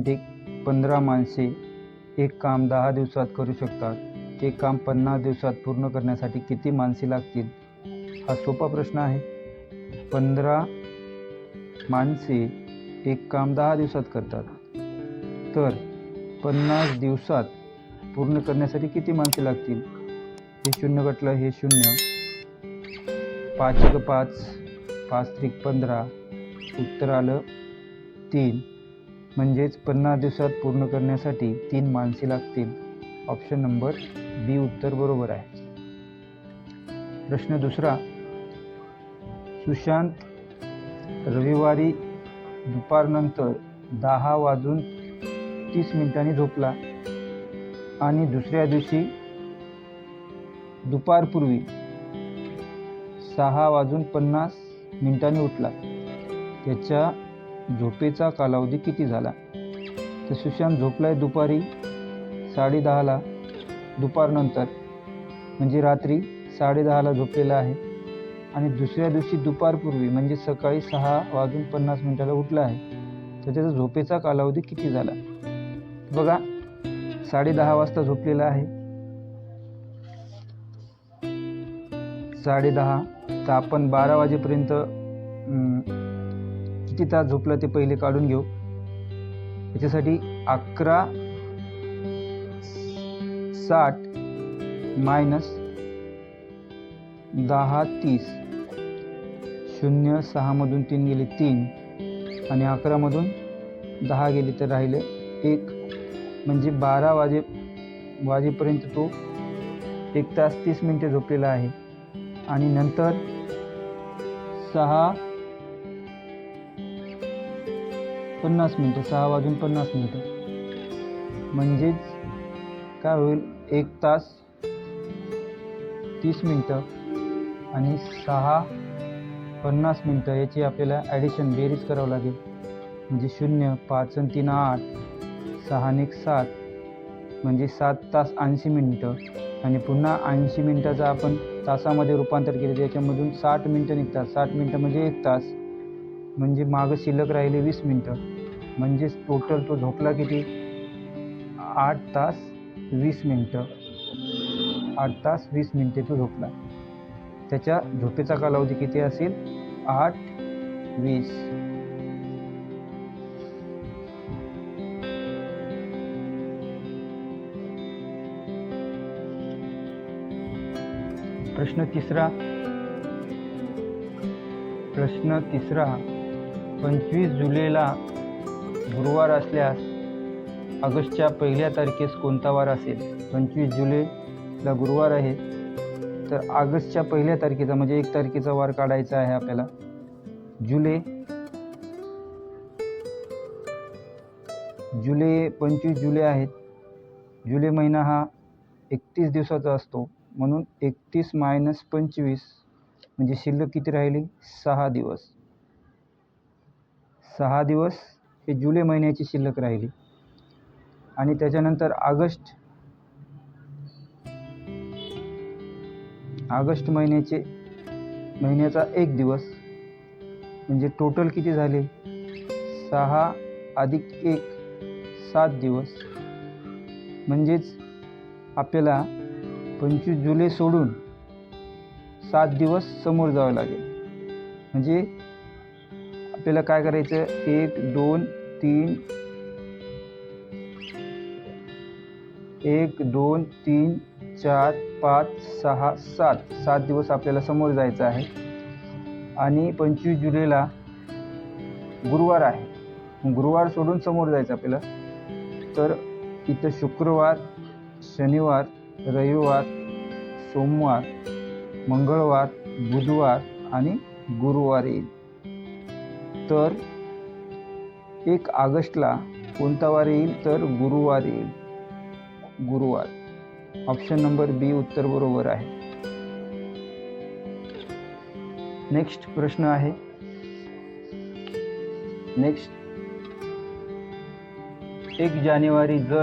Arithmetic 15 माणसे एक काम 10 दिवसात करू शकतात. ते काम 50 दिवसात पूर्ण करण्यासाठी किती माणसे लागतील? हा सोपा प्रश्न आहे. 15 माणसे एक काम 10 दिवसात करतात, तर 50 दिवसात पूर्ण करण्यासाठी किती माणसे लागतील? हे शून्य कटलं, हे शून्य. 5 × 5, 5 × 15, उत्तर आलं 3. म्हणजेच 50 दिवसात पूर्ण करण्यासाठी 3 माणसे लागतील. ऑप्शन नंबर बी उत्तर बरोबर आहे. प्रश्न दुसरा. सुशांत रविवारी दुपारनंतर 10:30 झोपला आणि दुसऱ्या दिवशी दुपारपूर्वी 6:50 उठला. त्याच्या झोपेचा कालावधी किती झाला? तर सुशांत झोपलाय दुपारी 10:30 दुपारनंतर, म्हणजे रात्री 10:30 झोपलेला आहे आणि दुसऱ्या दिवशी दुपारपूर्वी म्हणजे सकाळी 6:50 उठला आहे. तर त्याचा झोपेचा कालावधी किती झाला? बघा, 10:30 वाजता झोपलेला आहे. 10:30 तर आपण 12 वाजेपर्यंत किती तास झोपला ते पहिले काढून घेऊ. त्याच्यासाठी 11:60 - 10:30. 0 6 मधून 3 गेले 3 आणि 11 मधून 10 गेले तर राहिले 1. म्हणजे 12 वाजेपर्यंत तो 1 तास 30 मिनिटे झोपलेला आहे. आणि नंतर 6:50 म्हणजेच काय होईल, 1 तास 30 मिनिटं आणि 6:50 याची आपल्याला ॲडिशन बेरीज करावं लागेल. म्हणजे 0 5 आणि 3 8, 6 आणि 1 7, म्हणजे 7 तास 80 मिनिटं. आणि पुन्हा 80 मिनिटाचं आपण तासामध्ये रूपांतर केले, त्याच्यामधून 60 मिनिटं निघतात. 60 मिनिटं म्हणजे 1 तास, म्हणजे मागं शिल्लक राहिले 20 मिनिटं. म्हणजेच टोटल तो झोपला किती? 8 तास 20 मिनिटं. 8 तास 20 मिनिटे तो झोपला. त्याच्या झोपेचा कालावधी किती असेल? 8 20. प्रश्न तिसरा. 25 जुलैला गुरुवार असल्यास ऑगस्टच्या 1 तारखेस कोणता वार असेल? 25 जुलैला गुरुवार आहे, तर ऑगस्टच्या 1 तारखेचा म्हणजे 1 तारखेचा वार काढायचा आहे आपल्याला. 25 जुलै आहेत. जुलै महिना हा 31 दिवसाचा असतो, म्हणून 31 - 25 म्हणजे शिल्लक किती राहिली? 6 दिवस. 6 दिवस हे जुलै महिन्याची शिल्लक राहिली. आणि त्याच्यानंतर ऑगस्ट महिन्याचा 1 दिवस, म्हणजे टोटल किती झाले? 6 + 1 7 दिवस. म्हणजेच आपल्याला 25 जुलै सोडून 7 दिवस समोर जावं लागेल. म्हणजे आपल्याला काय करायचं? 1 2 3 4 5 6 7 दिवस आपल्याला समोर जायचं आहे. आणि 25 जुलैला गुरुवार आहे, गुरुवार सोडून समोर जायचं आपल्याला. तर इथं शुक्रवार, शनिवार, रविवार, सोमवार, मंगळवार, बुधवार आणि गुरुवार येईल. तर 1 ऑगस्टला कोणता वार येईल? तर गुरुवार येईल. गुरुवार. ऑप्शन नंबर बी उत्तर बरोबर आहे. नेक्स्ट प्रश्न आहे. 1 जानेवारीला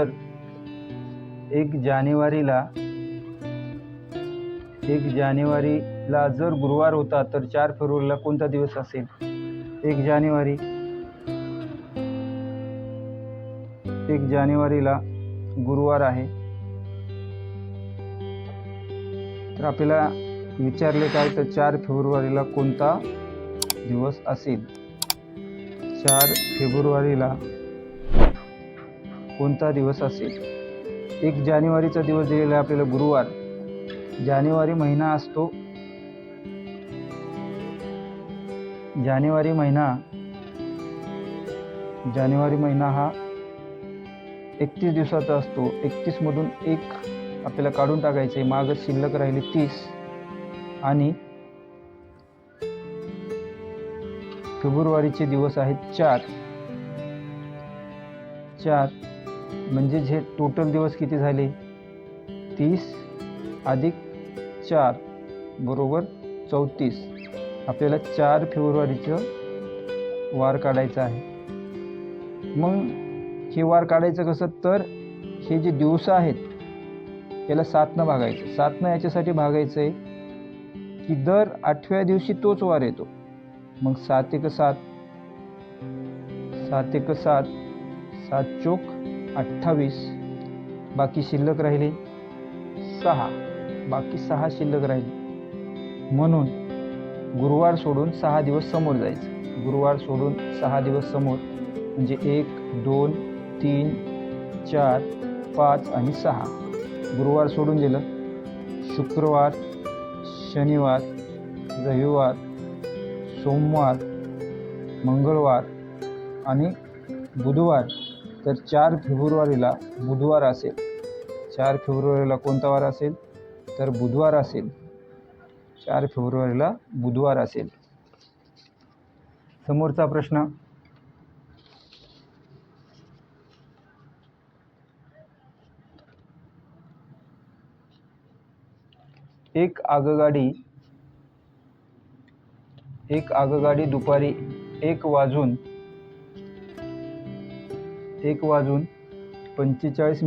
जर गुरुवार होता तर 4 फेब्रुवारीला कोणता दिवस असेल? 1 जानेवारी 1 जानेवारीला गुरुवार आहे. तर आपल्याला विचारले काय, तर 4 फेब्रुवारीला कोणता दिवस असेल? 4 फेब्रुवारीला कोणता दिवस असेल? 1 जानेवारीचा दिवस दिलेला आहे आपल्याला गुरुवार. जानेवारी महिना असतो, जानेवारी महिना हा 31 दिवसाचा असतो. 31 मधून 1 आपल्याला काढून टाकायचे, माग शिल्लक राहिली 30. आणि फेब्रुवारीचे दिवस आहेत 4. म्हणजे हे टोटल दिवस किती झाले? 30 अधिक 4 बरोबर 34. आपल्याला 4 फेब्रुवारीचं वार काढायचं आहे. मग हे वार काढायचं कसं? तर हे जे दिवस आहेत याला 7 भागायचं. 7 याच्यासाठी भागायचं आहे की दर 8व्या दिवशी तोच वार येतो. मग 7 एक 7, 7 एक 7, 7 चोक 28, बाकी शिल्लक राहिले 6, बाकी 6 शिल्लक राहिले. म्हणून गुरुवार सोडून 6 दिवस समोर जायचं. गुरुवार सोडून 6 दिवस समोर म्हणजे 1, 2, 3, 4, 5 आणि 6. गुरुवार सोडून दिलं. शुक्रवार, शनिवार, रविवार, सोमवार, मंगळवार आणि बुधवार. तर 4 फेब्रुवारीला बुधवार असेल. 4 फेब्रुवारीला कोणता वार असेल? तर बुधवार असेल. 4 फेब्रुवारीला बुधवार असेल. समोरचा प्रश्न. एक आगगाडी दुपारी 1 वाजून 45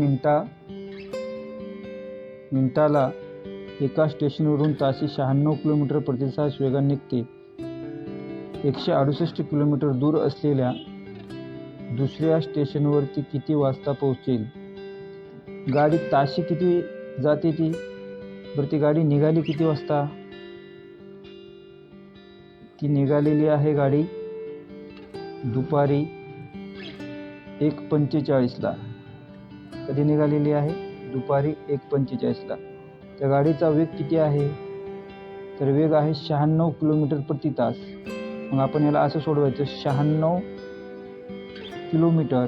मिनिटाला एका स्टेशनवरून ताशी 96 किलोमीटर प्रतितास वेगाने निघते. 168 किलोमीटर दूर असलेल्या दुसऱ्या स्टेशनवर ती किती वाजता पोहोचेल? गाडी ताशी किती जाते ती? बरं, ती गाडी निघाली किती वाजता? ती निघालेली आहे गाडी दुपारी 1:45ला. कधी निघालेली आहे? दुपारी 1:45ला. त्या गाडीचा वेग किती आहे? तर वेग आहे 96 किलोमीटर प्रति तास. मग आपण याला असं सोडवायचं, 96 किलोमीटर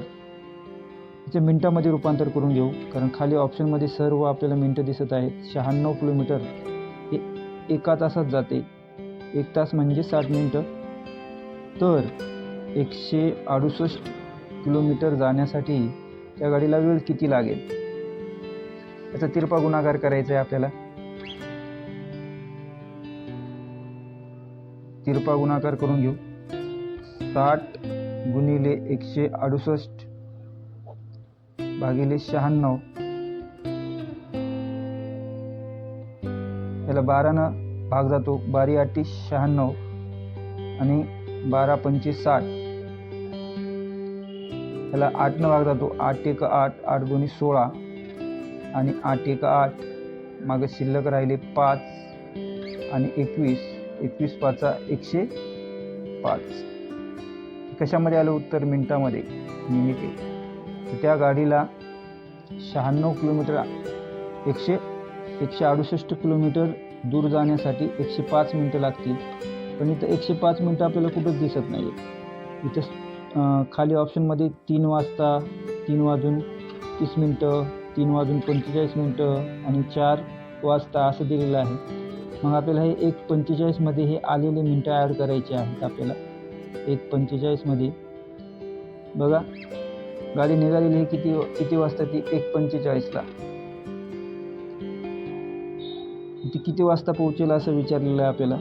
याचे मिनिटामध्ये रूपांतर करून घेऊ, कारण खाली ऑप्शनमध्ये सर्व आपल्याला मिनटं दिसत आहेत. 96 किलोमीटर हे 1 तासात जाते. 1 तास म्हणजे 60 मिनिटं. तर 168 किलोमीटर जाण्यासाठी त्या गाडीला वेळ किती लागेल? याचा तिरपा गुणाकार करायचा आहे आपल्याला. तिरपा गुणाकार करून घेऊ. 60 गुणिले 168 भागिले 96. याला 12नं भाग जातो. 12 8 96 आणि 12 5 60. याला 8नं भाग जातो. 8 1 8, 8 2 16 आणि 8 1 8. मागे शिल्लक राहिले 5 आणि 21. 21 5 105. कशामध्ये आलं उत्तर? मिनिटामध्ये. मिनिटे. तर त्या गाडीला 96 किलोमीटर 168 किलोमीटर दूर जाण्यासाठी 105 मिनिटं लागतील. पण इथं 105 मिनिटं आपल्याला कुठंच दिसत नाही आहे. इथं खाली ऑप्शनमध्ये 3 वाजता, 3 वाजून 30 मिनिटं, 3 वाजून 45 मिनिटं आणि 4 वाजता असं दिलेलं आहे. मग आपल्याला हे 1:45मध्ये हे आलेले मिनटं ॲड करायचे आहेत आपल्याला. 1:45मध्ये बघा गाडी निघालेली आहे किती वाजता? ती 1:45ला. ती किती वाजता पोहोचेल असं विचारलेलं आहे आपल्याला.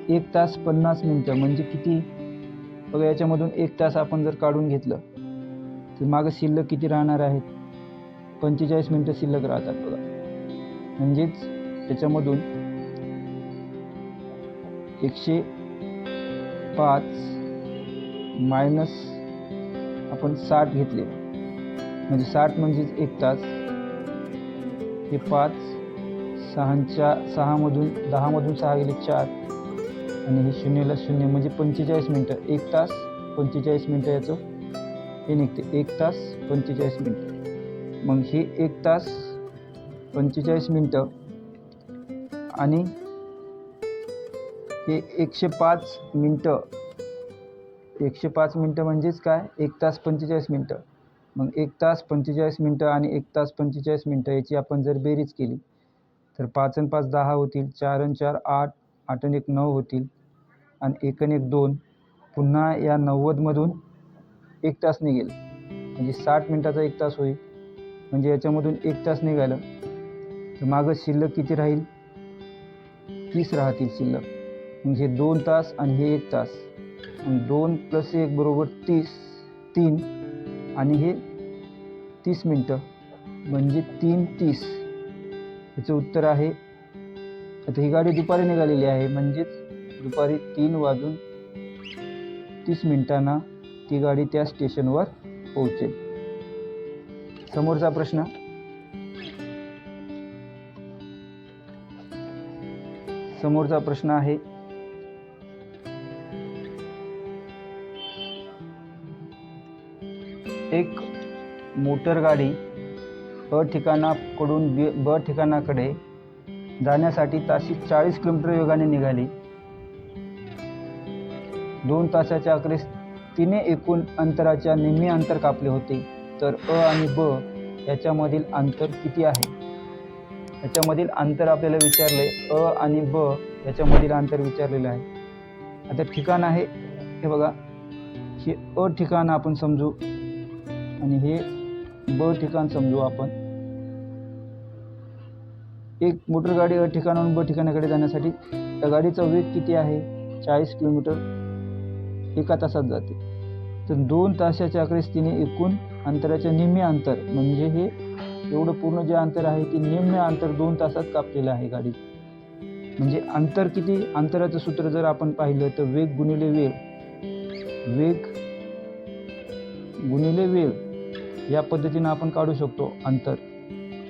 1 तास 50 मिनिटं म्हणजे किती? बघा, याच्यामधून 1 तास आपण जर काढून घेतलं तर मागं शिल्लक किती राहणार आहेत? 45 मिनिटं शिल्लक राहतात बघा. म्हणजेच त्याच्यामधून 105 मायनस आपण 60 घेतले म्हणजे 60 म्हणजेच 1 तास. हे 5, 6 मधून 10 मधून 6 गेले 4 आणि हे 0ला 0 म्हणजे 45 मिनटं. 1 तास 45 मिनटं याचं हे निघते. 1 तास 45 मिनटं. मग हे 1 तास 45 मिनटं आणि हे 105 मिनटं. 105 मिनटं म्हणजेच काय? 1 तास 45 मिनटं. मग 1 तास 45 मिनटं आणि 1 तास 45 मिनटं याची आपण जर बेरीज केली तर 5 आणि 5 10 होतील, 4 आणि 4 8, 8 आणि 1 9 होतील आणि 1 आणि 1 2. पुन्हा या 90मधून 1 तास निघेल म्हणजे 60 मिनटाचा 1 तास होईल. म्हणजे याच्यामधून 1 तास निघालं तर मागं शिल्लक किती राहील? 30 राहतील शिल्लक. म्हणजे 2 तास आणि हे 1 तास. 2 + 1 बरोबर 3 आणि हे 30 मिनटं म्हणजे 3 30. याचं उत्तर आहे. आता ही गाडी दुपारी निघालेली आहे म्हणजेच दुपारी 3:30 ती गाडी त्या स्टेशनवर पोहोचेल. समोरचा प्रश्न. समोरचा प्रश्न आहे एक मोटर गाडी अ ठिकाणाकडून ब ठिकाणाकडे जाण्यासाठी ताशी 40 किलोमीटर वेगाने निघाली. 2 तासाच्या अखेरीस तिने एकूण अंतराच्या निम्मे अंतर कापले होते. तर अ आणि ब याच्यामधील अंतर किती आहे? याच्यामधील अंतर आपल्याला विचारले. अ आणि ब याच्यामधील अंतर विचारलेलं आहे. आता ठिकाण आहे हे बघा, हे अ ठिकाण आपण समजू आणि हे ब ठिकाण समजू आपण. एक मोटर गाडी अ ठिकाणाहून ब ठिकाणाकडे जाण्यासाठी त्या गाडीचा वेग किती आहे? 40 किलोमीटर 1 तासात जाते. तर 2 तासाच्या अखेरीस तिने एकूण अंतराच्या निम्मे अंतर म्हणजे हे एवढं पूर्ण जे अंतर आहे ते निम्मे अंतर 2 तासात कापलेलं आहे गाडी. म्हणजे अंतर किती? अंतराचं सूत्र जर आपण पाहिलं तर वेग गुणिले वेळ, वेग गुणिले वेळ या पद्धतीनं आपण काढू शकतो अंतर.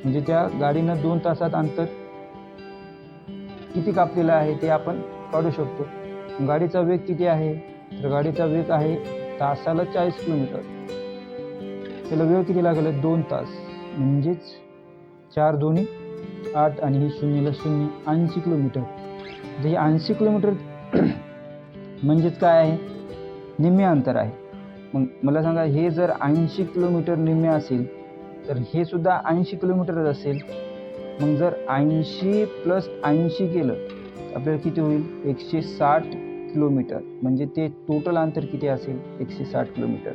म्हणजे त्या गाडीनं 2 तासात अंतर किती कापलेलं आहे ते आपण काढू शकतो. गाडीचा वेग किती आहे? तर गाडीचा वेग आहे तासाला 40 किलोमीटर. त्याला वेळ किती लागेल? 2 तास. म्हणजेच 4 2 8 आणि हे 0ला 0 80 किलोमीटर. तर हे 80 किलोमीटर म्हणजेच काय आहे? निम्मे अंतर आहे. मग मला सांगा, हे जर 80 किलोमीटर निम्मे असेल तर हे सुद्धा 80 किलोमीटरच असेल. मग जर 80 + 80 केलं तर आपल्याला किती होईल? 160 किलोमीटर. म्हणजे ते टोटल अंतर किती असेल? 160 किलोमीटर.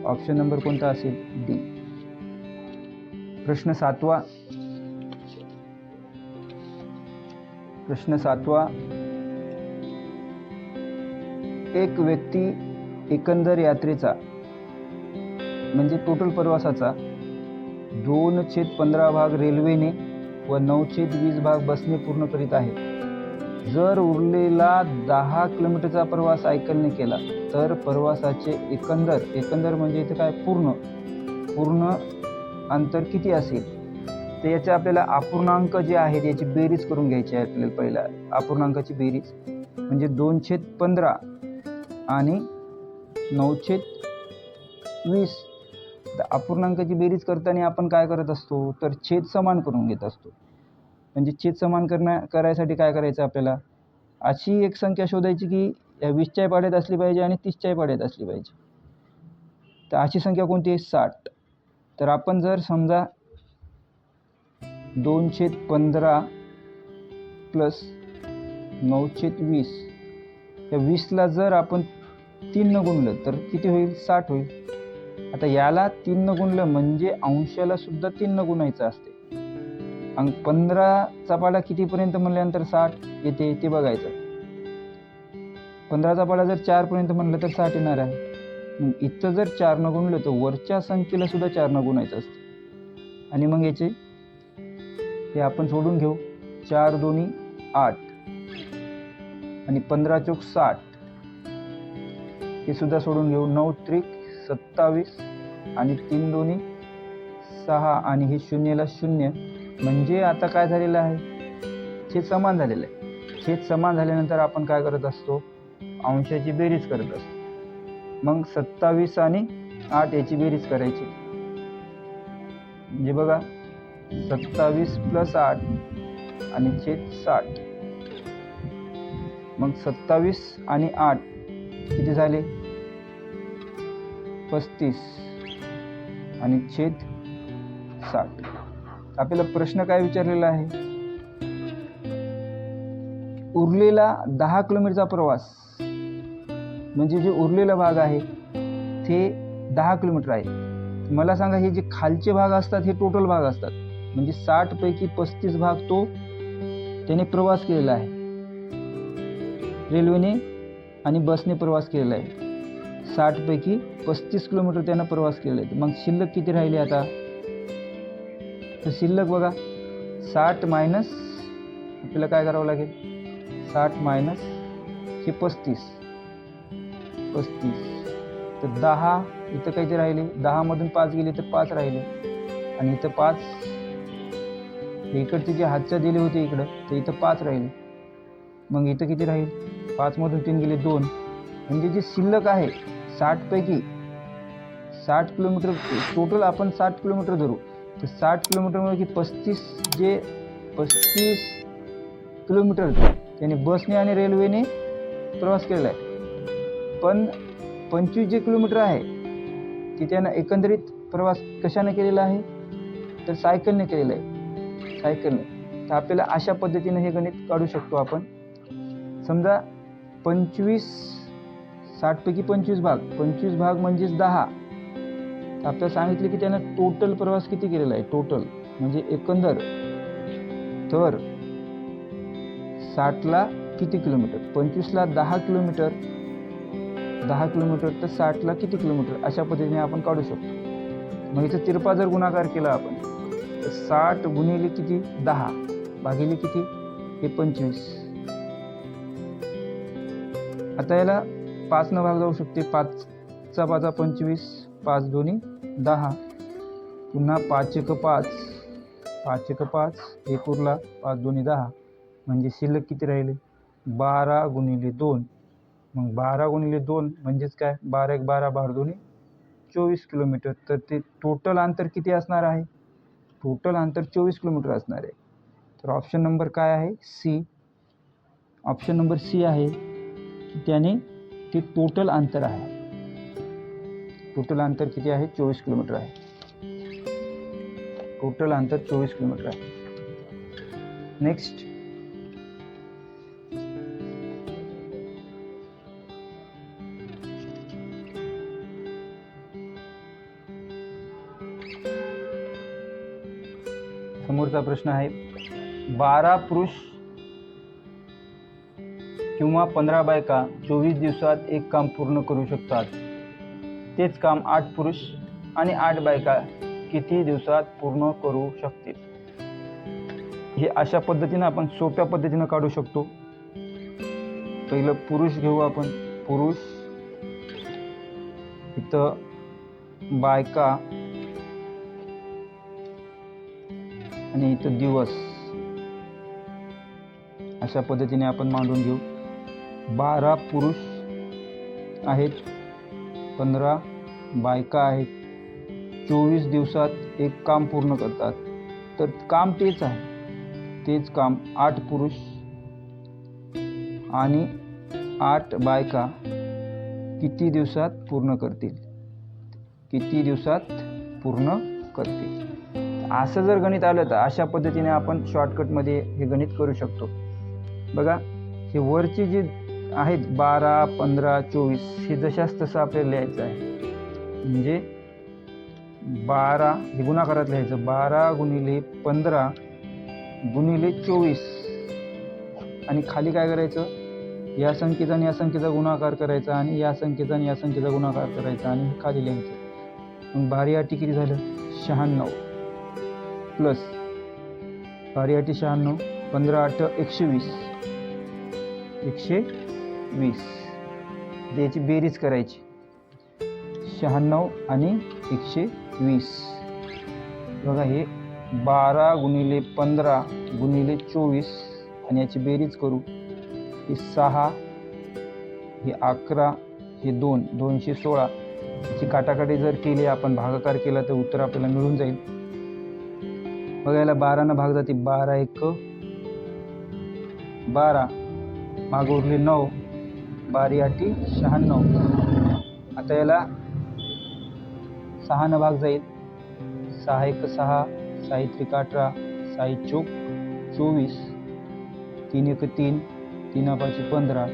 ऑप्शन नंबर कोणता असेल? डी. प्रश्न 7वा. प्रश्न 7वा. एक व्यक्ती एकंदर यात्रेचा म्हणजे टोटल प्रवासाचा 2/15 भाग रेल्वेने व 9/20 भाग बसने पूर्ण करीत आहे. जर उरलेला 10 किलोमीटरचा प्रवास सायकलने केला तर प्रवासाचे एकंदर म्हणजे इथे काय? पूर्ण अंतर किती असेल? तर याचे आपल्याला अपूर्णांक जे आहेत याची बेरीज करून घ्यायची आहे. आपल्याला पहिला अपूर्णांकाची बेरीज म्हणजे 2/15 आणि 9/20. तर अपूर्णांकाची बेरीज करताना आपण काय करत असतो? तर छेद समान करून घेत असतो. म्हणजे छेद समान करायसाठी काय करायचं आपल्याला? अशी एक संख्या शोधायची की 20च्या पाड्यात असली पाहिजे आणि 30च्या पाड्यात असली पाहिजे. तर अशी संख्या कोणती आहे? 60. तर आपण जर समजा 2/15 + 9/20 या 20ला जर आपण 3 गुणलं तर किती होईल? 60 होईल. आता याला 3 गुणलं म्हणजे अंशाला सुद्धा 3 गुणायचं असते. 15चा पाडा कितीपर्यंत म्हणल्यानंतर 60 येते ते बघायचं. 15चा पाडा जर 4 पर्यंत म्हणलं तर 60 येणार आहे. मग इथं जर 4 गुणलं तर वरच्या संख्येला सुद्धा 4 गुणायचं असतं. आणि मग याचे हे आपण सोडून घेऊ. 4 2 8 आणि 15 चौक 60 हे सुद्धा सोडून घेऊ. 9 त्रिक 27 आणि 3 2 6 आणि हे 0ला 0, म्हणजे आता काय झालेलं आहे, छेद समान झालेलं आहे. छेद समान झाल्यानंतर आपण काय करत असतो, अंशाची बेरीज करत असतो. मग 27 आणि 8 याची बेरीज करायची. म्हणजे बघा 27 + 8 आणि छेद 60. मग 27 आणि 8 किती झाले, 35 आणि छेद 60. आपल्याला प्रश्न काय विचारलेला आहे, उरलेला 10 किलोमीटरचा प्रवास, म्हणजे जे उरलेला भाग आहे ते 10 किलोमीटर आहे. मला सांगा, हे जे खालचे भाग असतात हे टोटल भाग असतात, म्हणजे 60 पैकी 35 भाग तो त्याने प्रवास केलेला आहे, रेल्वेने आणि बसने प्रवास केलेला आहे. 60 पैकी 35 किलोमीटर त्यानं प्रवास केलेला आहे. मग शिल्लक किती राहिले आता, तर शिल्लक बघा 60 मायनस, आपल्याला काय करावं लागेल, 60 मायनस हे 35, तर 10 इथं काहीतरी राहिले, 10 मधून 5 गेले तर 5 राहिले, आणि इथं 5, इकडचे जे हातच्या दिले होते इकडं, तर इथं 5 राहिले. मग इथं किती राहील, 5 मधून 3 गेले 2, म्हणजे जे शिल्लक आहे 60 पैकी 60 किलोमीटर टोटल आपण 60 किलोमीटर धरू, तर 60 किलोमीटरमध्ये 35 किलोमीटर त्याने बसने आणि रेल्वेने प्रवास केलेला आहे. पण 25 जे किलोमीटर आहे ते त्यानं एकंदरीत प्रवास कशाने केलेला आहे, तर सायकलने केलेला आहे, सायकलने. तर आपल्याला अशा पद्धतीने हे गणित काढू शकतो आपण. समजा 60 पैकी 25 भाग म्हणजेच 10. तर आपल्याला सांगितले की त्यानं टोटल प्रवास किती केलेला आहे, टोटल म्हणजे एकंदर. तर 60ला किती किलोमीटर, 25ला 10 किलोमीटर, तर 60ला किती किलोमीटर, अशा पद्धतीने आपण काढू शकतो. मग इथं तिरपा जर गुणाकार केला आपण, तर 60 गुणिले किती 10 भागिले किती हे 25. आता याला 5 न भाग जाऊ शकते, 5चा 5 25, 5 दोन्ही 10, पुन्हा 5 एक 5, 5 एक 5, एक उरला, 5 दोन्ही 10, म्हणजे शिल्लक किती राहिले, 12 गुणिले 2. मग 12 गुणिले 2 म्हणजेच काय, 12 एक 12, 12 दोन्ही 24 किलोमीटर. तर ते टोटल अंतर किती असणार आहे, टोटल अंतर 24 किलोमीटर असणार आहे. तर ऑप्शन नंबर काय आहे, सी. ऑप्शन नंबर सी आहे की त्याने ते टोटल अंतर आहे, टोटल अंतर किती आहे, 24 किलोमीटर आहे. टोटल अंतर 24 किलोमीटर आहे. नेक्स्ट, समोरचा प्रश्न आहे, 12 पुरुष किंवा 15 बायका 24 दिवसात एक काम पूर्ण करू शकतात. तेच काम 8 पुरुष आणि 8 बायका किती दिवसात पूर्ण करू शकतील. हे अशा पद्धतीने आपण सोप्या पद्धतीने काढू शकतो. पहिलं पुरुष घेऊ आपण, पुरुष, इथं बायका आणि इथं दिवस, अशा पद्धतीने आपण मांडून घेऊ. 12 पुरुष आहेत, 15 बायका आहेत, 24 दिवसात एक काम पूर्ण करतात. तर काम तेच आहे, तेच काम 8 पुरुष आणि 8 बायका किती दिवसात पूर्ण करतील, किती दिवसात पूर्ण करतील. असं जर गणित आलं तर अशा पद्धतीने आपण शॉर्टकटमध्ये हे गणित करू शकतो. बघा, हे वरचे जे आहेत 12, 15, 24 हे जशाच तसं आपल्याला लिहायचं आहे. म्हणजे 12 हे गुणाकारात लिहायचं, 12 गुणिले 15 गुणिले 24, आणि खाली काय करायचं, या संख्येचा आणि या संख्येचा गुणाकार करायचा, आणि या संख्येचा आणि या संख्येचा गुणाकार करायचा, आणि हे खाली लिहायचं. मग बारी अटी किती झालं, 96 प्लस बारी अटी 96, 15 8 120, 120 याची बेरीज करायची, 96 आणि 120. बघा हे 12 गुणिले 15 गुणिले 24 आणि याची बेरीज करू. हे 6, हे 11, हे 2, 216. याची काटाकाटी जर केली, आपण भागाकार केला तर उत्तर आपल्याला मिळून जाईल. बघा याला 12 भाग जाते. 12 1 12, माग उरले 9, 12 8 96. आता याला 6 भाग जाईल. 6 1 6, 6 3 18, 6 4 24, 3 1 3, 3 5 15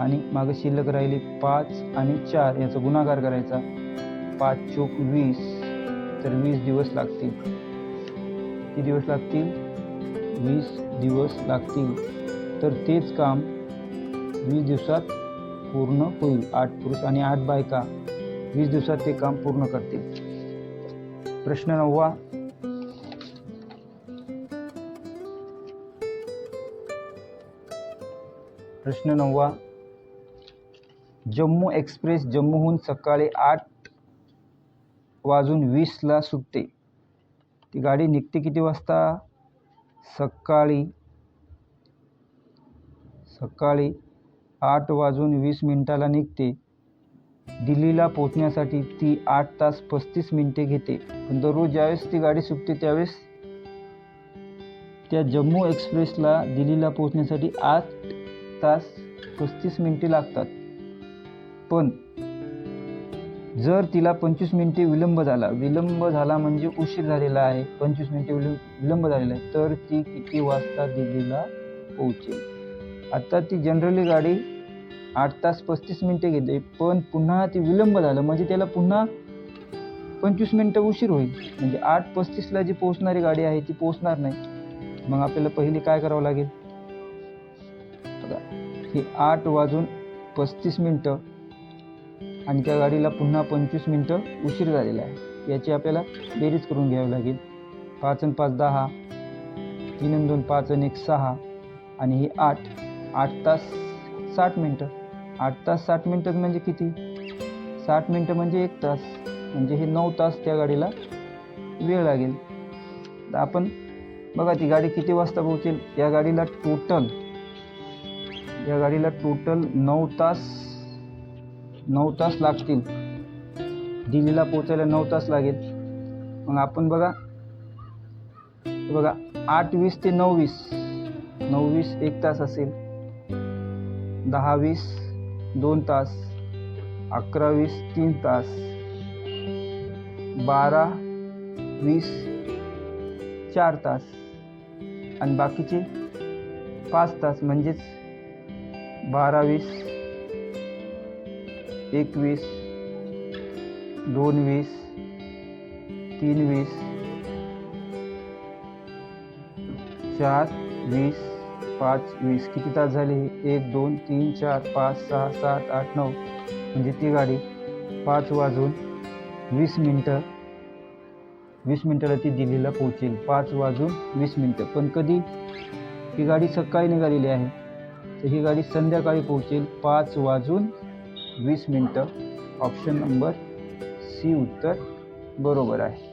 आणि मागे शिल्लक राहिली 5 आणि 4. याचा गुणाकार करायचा. 5 4 20, तर 20 दिवस लागतील. किती दिवस लागतील? 20 दिवस लागतील. तर तेच काम 20 दिवसात पूर्ण होईल. 8 पुरुष आणि 8 बायका 20 दिवसात ते काम पूर्ण करतील. प्रश्न 9. प्रश्न 9. जम्मू एक्सप्रेस जम्मूहून सकाळी 8:20 सुटते. ती गाडी निघते किती वाजता? सकाळी 8:20 निघते. दिल्लीला पोहोचण्यासाठी ती 8 तास 35 मिनिटे घेते. पण दररोज ज्यावेळेस ती गाडी सुटते त्यावेळेस त्या जम्मू एक्सप्रेसला दिल्लीला पोहोचण्यासाठी 8 तास 35 मिनिटे लागतात. पण जर तिला 25 मिनिटे विलंब झाला म्हणजे उशीर झालेला आहे, 25 मिनिटे विलंब झालेला आहे, तर ती किती वाजता दिल्लीला पोहोचेल? आता ती जनरली गाडी 8 तास 35 मिनिटे घेते, पण पुन्हा ती विलंब झालं म्हणजे त्याला पुन्हा 25 मिनिटं उशीर होईल. म्हणजे 8:35 जी पोहोचणारी गाडी आहे ती पोहोचणार नाही. मग आपल्याला पहिली काय करावं लागेल? बघा हे 8:35 आणि त्या गाडीला पुन्हा 25 मिनिटं उशीर झालेला आहे. याची आपल्याला बेरीज करून घ्यावी लागेल. 5 आणि 5 10, 3 आणि 2 5 आणि 1 6 आणि हे 8 तास 60 मिनिटं. 8 तास 60 मिनिटं म्हणजे किती? 60 मिनिटं म्हणजे 1 तास, म्हणजे हे 9 तास त्या गाडीला वेळ लागेल. तर आपण बघा ती गाडी किती वाजता पोहोचेल? या गाडीला टोटल 9 तास लागतील. दिल्लीला पोहोचायला 9 तास लागेल. मग आपण बघा 8:20 ते 9:20 1 तास असेल. 10:20 2 तास, 11:20 3 तास, 12:20 4 तास आणि बाकीचे 5 तास म्हणजेच 12:20 1:20 2:20 3:20 4:20 5:20. किती तास झाले? 1 2 3 4 5 6 7 8 9. म्हणजे ती गाडी 5:20 मिनिटाला ती दिल्लीला पोहोचेल. 5:20. पण कधी? ही गाडी सकाळी निघालेली आहे, तर ही गाडी संध्याकाळी पोहोचेल 5:20. ऑप्शन नंबर सी उत्तर बरोबर आहे.